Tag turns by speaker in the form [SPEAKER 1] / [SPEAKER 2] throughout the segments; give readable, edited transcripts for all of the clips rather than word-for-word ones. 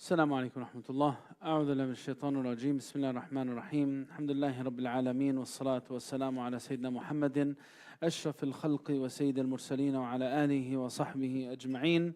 [SPEAKER 1] السلام عليكم ورحمة الله. أعوذ بالله من الشيطان الرجيم. بسم الله الرحمن الرحيم. الحمد لله رب العالمين والصلاة والسلام على سيدنا محمد أشرف الخلق وسيد المرسلين وعلى آله وصحبه أجمعين.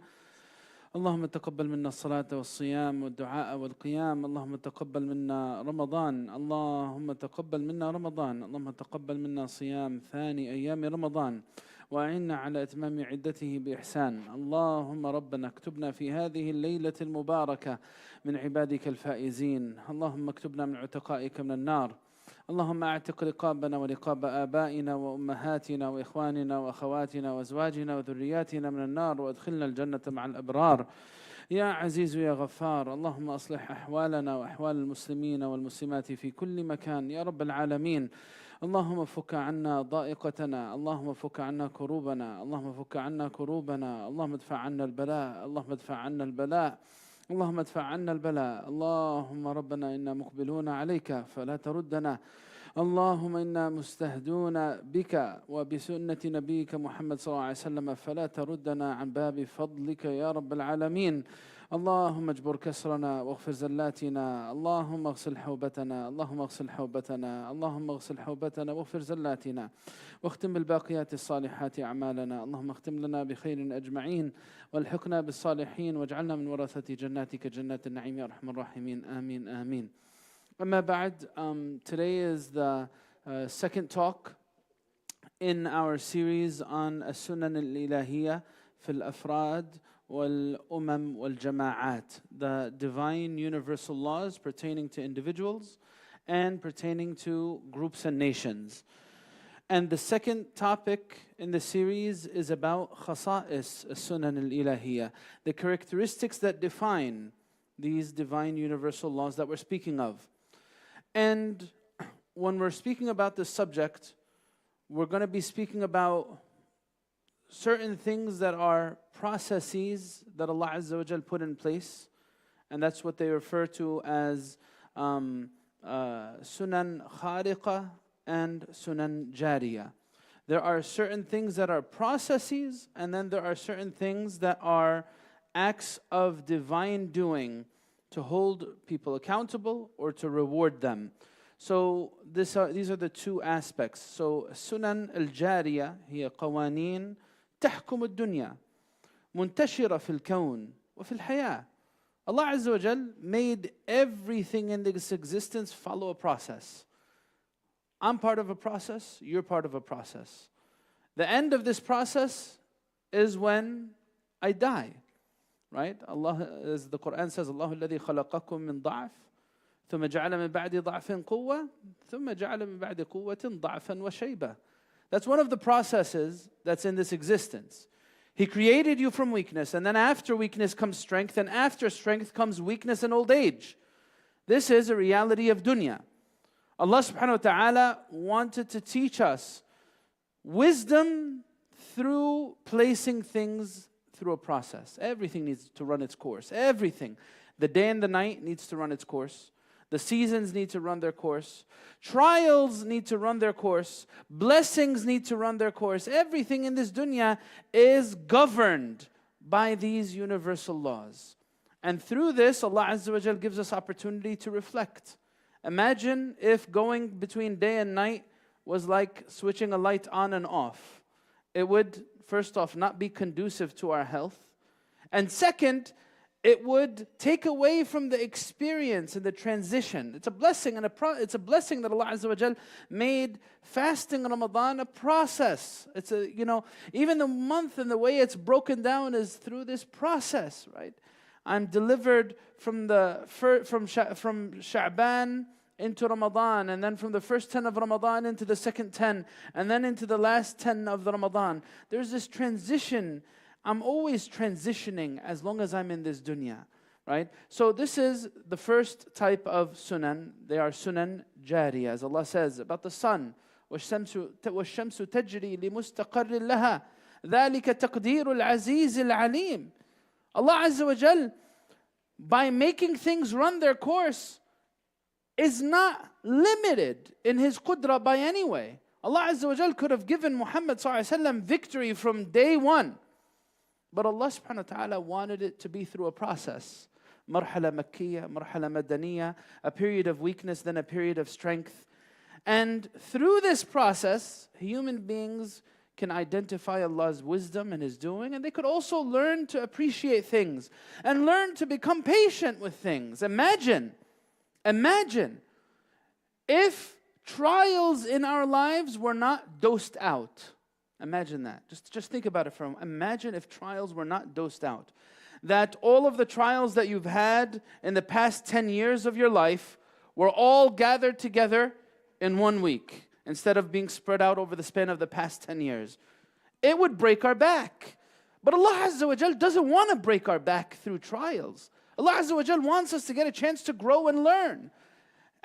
[SPEAKER 1] اللهم تقبل منا الصلاة والصيام والدعاء والقيام. اللهم تقبل منا رمضان. اللهم تقبل منا رمضان. اللهم تقبل منا صيام ثاني أيام رمضان وأعنا على إتمام عدته بإحسان. اللهم ربنا اكتبنا في هذه الليلة المباركة من عبادك الفائزين. اللهم اكتبنا من عتقائك من النار. اللهم اعتق رقابنا ورقاب آبائنا وأمهاتنا وإخواننا وأخواتنا وأزواجنا وذرياتنا من النار وادخلنا الجنة مع الأبرار يا عزيز يا غفار. اللهم أصلح أحوالنا وأحوال المسلمين والمسلمات في كل مكان يا رب العالمين. اللهم فك عنا ضائقتنا. اللهم فك عنا كروبنا. اللهم فك عنا كروبنا. اللهم ادفع عنا البلاء. اللهم ادفع عنا البلاء. اللهم ادفع عنا البلاء. اللهم ربنا إنا مقبلون عليك فلا تردنا. اللهم إنا مستهدون بك وبسنة نبيك محمد صلى الله عليه وسلم فلا تردنا عن باب فضلك يا رب العالمين. اللهم اجبر كسرنا واغفر زلاتنا. اللهم اغسل حوبتنا. اللهم اغسل حوبتنا. اللهم اغسل حوبتنا واغفر زلاتنا واختم بالباقيات الصالحات أعمالنا. اللهم اختم لنا بخير أجمعين والحقنا بالصالحين واجعلنا من ورثة جناتك جنات النعيم يا أرحم الراحمين. آمين آمين. أما بعد, today is the second talk in our series on السنن الإلهية في الأفراد والأمم والجماعات, the divine universal laws pertaining to individuals and pertaining to groups and nations. And the second topic in the series is about khasa'is السنن الإلهية, the characteristics that define these divine universal laws that we're speaking of. And when we're speaking about this subject, we're going to be speaking about certain things that are processes that Allah Azza wa Jal put in place, and that's what they refer to as sunan khariqa and sunan jariya. There are certain things that are processes, and then there are certain things that are acts of divine doing to hold people accountable or to reward them. So these are the two aspects. So sunan al-jariya هي قوانين تحكم الدنيا منتشرة في الكون وفي الحياة. Allah Azza wa Jal made everything in this existence follow a process. I'm part of a process, you're part of a process. The end of this process is when I die. Right? Allah, as the Quran says, الله الذي خلقكم من ضعف ثم جعل من بعد ضعف قوة ثم جعل من بعد قوة ضعفا وشيبة. That's one of the processes that's in this existence. He created you from weakness, and then after weakness comes strength, and after strength comes weakness and old age. This is a reality of dunya. Allah subhanahu wa ta'ala wanted to teach us wisdom through placing things through a process. Everything needs to run its course. Everything. The day and the night needs to run its course. The seasons need to run their course. Trials need to run their course. Blessings need to run their course. Everything in this dunya is governed by these universal laws. And through this, Allah Azza wa Jal gives us opportunity to reflect. Imagine if going between day and night was like switching a light on and off. It would, first off, not be conducive to our health. And second, it would take away from the experience and the transition. It's a blessing, and it's a blessing that Allah Azza wa Jal made fasting Ramadan a process. It's even the month and the way it's broken down is through this process, right? I'm delivered from Sha'ban into Ramadan, and then from the first 10 of Ramadan into the second 10, and then into the last 10 of the Ramadan. There's this transition. I'm always transitioning as long as I'm in this dunya, right? So this is the first type of sunan. They are sunan jariya, as Allah says about the sun. وَالشَّمْسُ تَجْرِي لِمُسْتَقَرٍّ لَهَا ذَلِكَ تَقْدِيرُ الْعَزِيزِ الْعَلِيمِ. Allah Azza wa Jal, by making things run their course, is not limited in His qudra by any way. Allah Azza wa Jal could have given Muhammad sallallahu alaihi wasallam victory from day one. But Allah subhanahu wa ta'ala wanted it to be through a process. marhala makkiyah, marhala madaniyah, a period of weakness, then a period of strength. And through this process, human beings can identify Allah's wisdom and His doing, and they could also learn to appreciate things and learn to become patient with things. Imagine if trials in our lives were not dosed out. Imagine that. Just think about it for a moment. Imagine if trials were not dosed out. That all of the trials that you've had in the past 10 years of your life were all gathered together in 1 week, instead of being spread out over the span of the past 10 years. It would break our back. But Allah Azza wa Jal doesn't want to break our back through trials. Allah Azza wa Jal wants us to get a chance to grow and learn.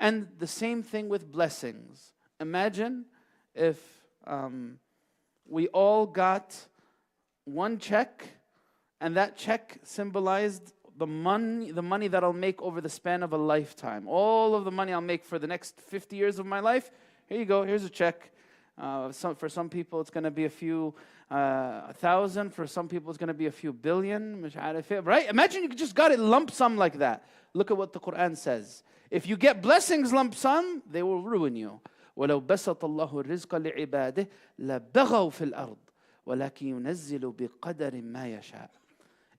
[SPEAKER 1] And the same thing with blessings. Imagine if we all got one check, and that check symbolized the money that I'll make over the span of a lifetime. All of the money I'll make for the next 50 years of my life, here you go, here's a check. For some people it's going to be a few thousand, for some people it's going to be a few billion, right? Imagine you just got it lump sum like that. Look at what the Quran says. If you get blessings lump sum, they will ruin you. وَلَوْ بَسَطَ اللَّهُ الرِّزْقَ لِعِبَادِهِ لَبَغَوْا فِي الْأَرْضِ وَلَكِنْ يُنَزِّلُ بِقَدَرٍ مَا يَشَاءُ.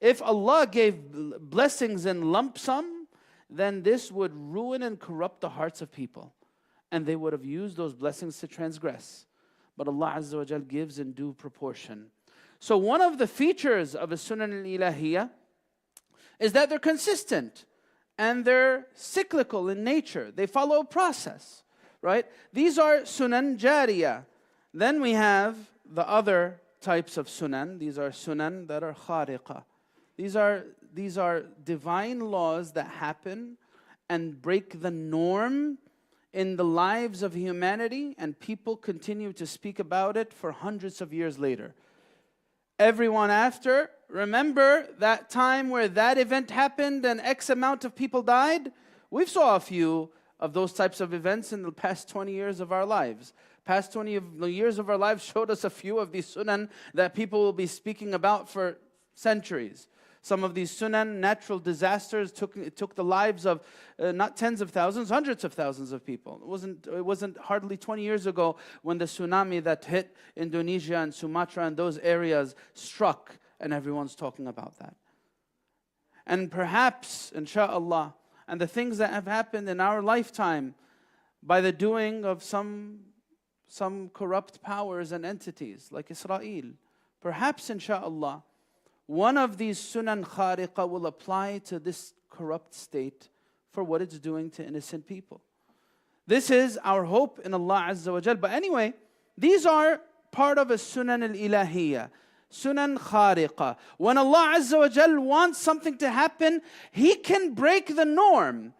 [SPEAKER 1] If Allah gave blessings in lump sum, then this would ruin and corrupt the hearts of people. And they would have used those blessings to transgress. But Allah Azza wa Jal gives in due proportion. So one of the features of a Sunan al-Ilahiyah is that they're consistent and they're cyclical in nature. They follow a process, right? These are Sunan Jariyah. Then we have the other types of Sunan. These are Sunan that are Khariqah. These are divine laws that happen and break the norm in the lives of humanity, and people continue to speak about it for hundreds of years later. Everyone after, remember that time where that event happened and X amount of people died? We've saw a few of those types of events in the past 20 years of our lives. Past 20 years of our lives showed us a few of these sunan that people will be speaking about for centuries. Some of these sunan, natural disasters, took the lives of not tens of thousands, hundreds of thousands of people. It wasn't hardly 20 years ago when the tsunami that hit Indonesia and Sumatra and those areas struck, and everyone's talking about that. And perhaps, inshaAllah, and the things that have happened in our lifetime by the doing of some corrupt powers and entities like Israel, perhaps, inshaAllah, one of these sunan khariqa will apply to this corrupt state for what it's doing to innocent people. This is our hope in Allah Azza wa Jal. But anyway, these are part of a sunan al-ilahiyya, sunan khariqa. When Allah Azza wa Jal wants something to happen, He can break the norm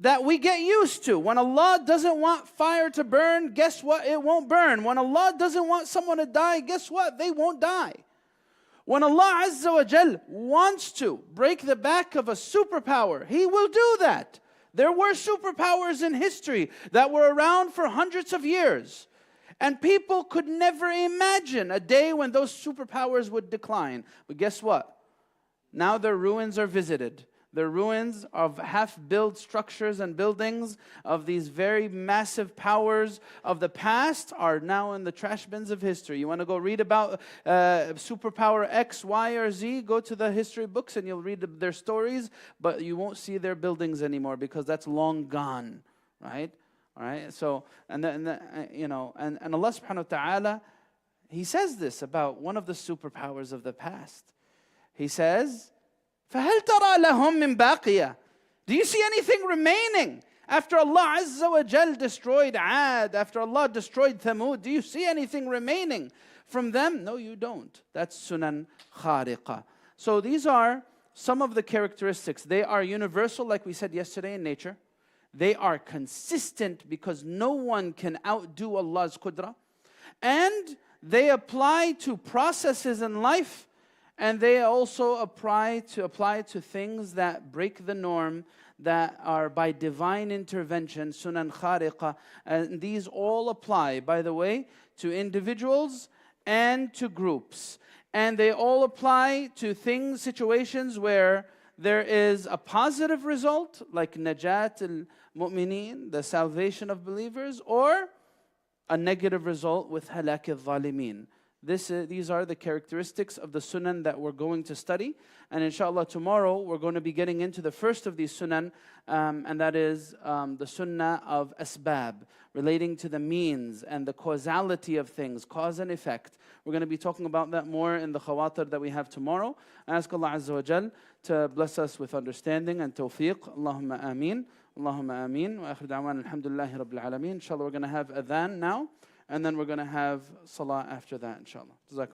[SPEAKER 1] that we get used to. When Allah doesn't want fire to burn, guess what? It won't burn. When Allah doesn't want someone to die, guess what? They won't die. When Allah Azza wa Jal wants to break the back of a superpower, He will do that. There were superpowers in history that were around for hundreds of years. And people could never imagine a day when those superpowers would decline. But guess what? Now their ruins are visited. The ruins of half-built structures and buildings of these very massive powers of the past are now in the trash bins of history. You want to go read about superpower X, Y, or Z? Go to the history books and you'll read their stories, but you won't see their buildings anymore because that's long gone, right? All right. So and Allah Subhanahu wa Taala, He says this about one of the superpowers of the past. He says, فَهَلْ تَرَى لَهُم مِّن بَاقِيَةٍ. Do you see anything remaining? After Allah Azza wa Jal destroyed Ad, after Allah destroyed Thamud, do you see anything remaining from them? No, you don't. That's Sunan Khariqa. So these are some of the characteristics. They are universal, like we said yesterday, in nature. They are consistent because no one can outdo Allah's qudra. And they apply to processes in life. And they also apply to things that break the norm, that are by divine intervention, sunan khariqa. And these all apply, by the way, to individuals and to groups. And they all apply to things, situations where there is a positive result, like najat al-mu'mineen, the salvation of believers, or a negative result with halak al-zalimin. These are the characteristics of the sunan that we're going to study. And inshallah tomorrow we're going to be getting into the first of these sunan, and that is the sunnah of asbab, relating to the means and the causality of things, cause and effect. We're going to be talking about that more in the khawatir that we have tomorrow. I ask Allah Azza wa Jal to bless us with understanding and tawfiq. Allahumma ameen. Allahumma ameen. Wa akhir da'wan alhamdulillahi rabbil alameen. Inshallah we're going to have adhan now, and then we're going to have salah after that, inshallah.